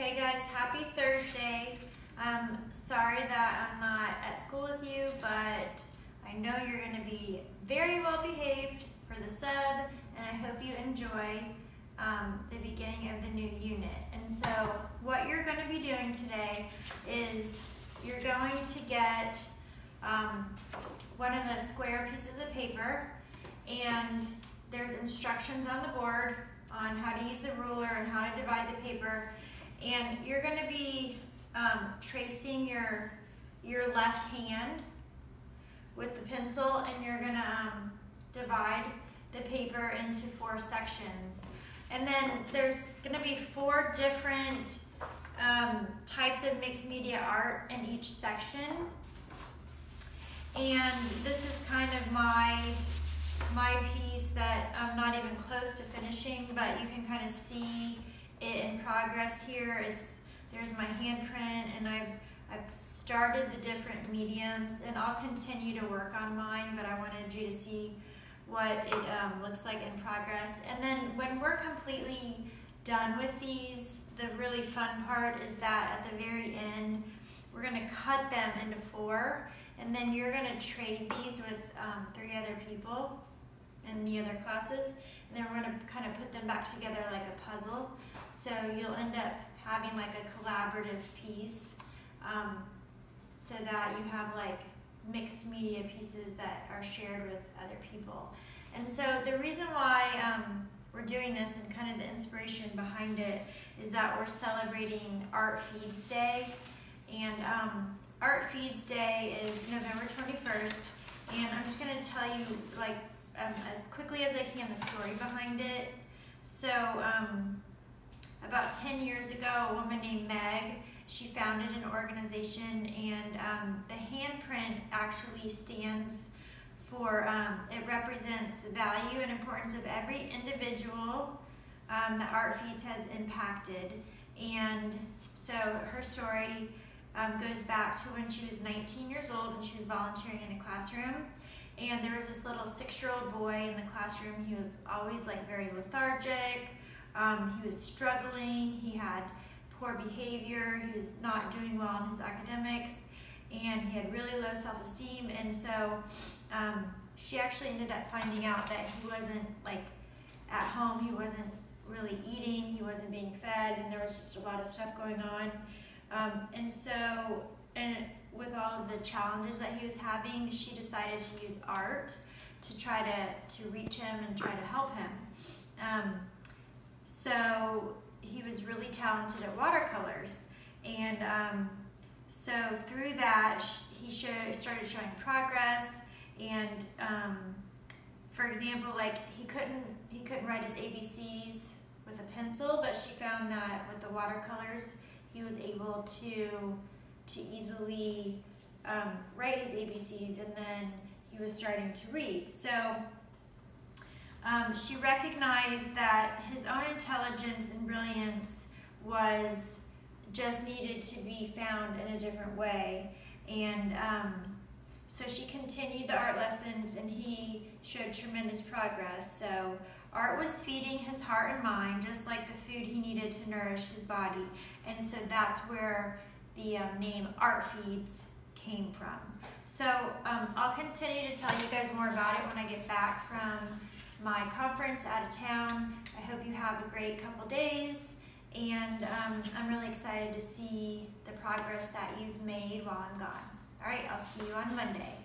Hey guys, happy Thursday. Sorry that I'm not at school with you, but I know you're going to be very well behaved for the sub, and I hope you enjoy the beginning of the new unit. And so what you're going to be doing today is you're going to get one of the square pieces of paper, and there's instructions on the board on how to use the ruler and how to divide the paper. And you're going to be tracing your left hand with the pencil, and you're going to divide the paper into 4 sections. And then there's going to be 4 different types of mixed media art in each section. And this is kind of my piece that I'm not even close to finishing, but you can kind of see it in progress here. There's my handprint, and I've started the different mediums, and I'll continue to work on mine, but I wanted you to see what it looks like in progress. And then when we're completely done with these, the really fun part is that at the very end, we're going to cut them into 4, and then you're going to trade these with 3 other people in the other classes, and then we're going to kind of put them back together like a puzzle. So you'll end up having like a collaborative piece, so that you have like mixed media pieces that are shared with other people. And so the reason why we're doing this, and kind of the inspiration behind it, is that we're celebrating Art Feeds Day. And Art Feeds Day is November 21st, and I'm just going to tell you like as quickly as I can the story behind it. So about 10 years ago, a woman named Meg, she founded an organization, and the handprint actually stands for, it represents the value and importance of every individual that Art Feeds has impacted. And so her story goes back to when she was 19 years old and she was volunteering in a classroom. And there was this little 6-year-old boy in the classroom. He was always like very lethargic. He was struggling. He had poor behavior. He was not doing well in his academics, and he had really low self-esteem. And so she actually ended up finding out that he wasn't like at home. He wasn't really eating. He wasn't being fed, and there was just a lot of stuff going on. And with all of the challenges that he was having, she decided to use art to try to reach him and try to help him. So he was really talented at watercolors, and so through that he started showing progress. And for example, like he couldn't write his ABCs with a pencil, but she found that with the watercolors he was able to easily write his ABCs, and then he was starting to read. So she recognized that his own intelligence and brilliance just needed to be found in a different way. And so she continued the art lessons, and he showed tremendous progress. So art was feeding his heart and mind, just like the food he needed to nourish his body. And so that's where the name Art Feeds came from. So I'll continue to tell you guys more about it when I get back from my conference out of town. I hope you have a great couple days, and I'm really excited to see the progress that you've made while I'm gone. All right, I'll see you on Monday.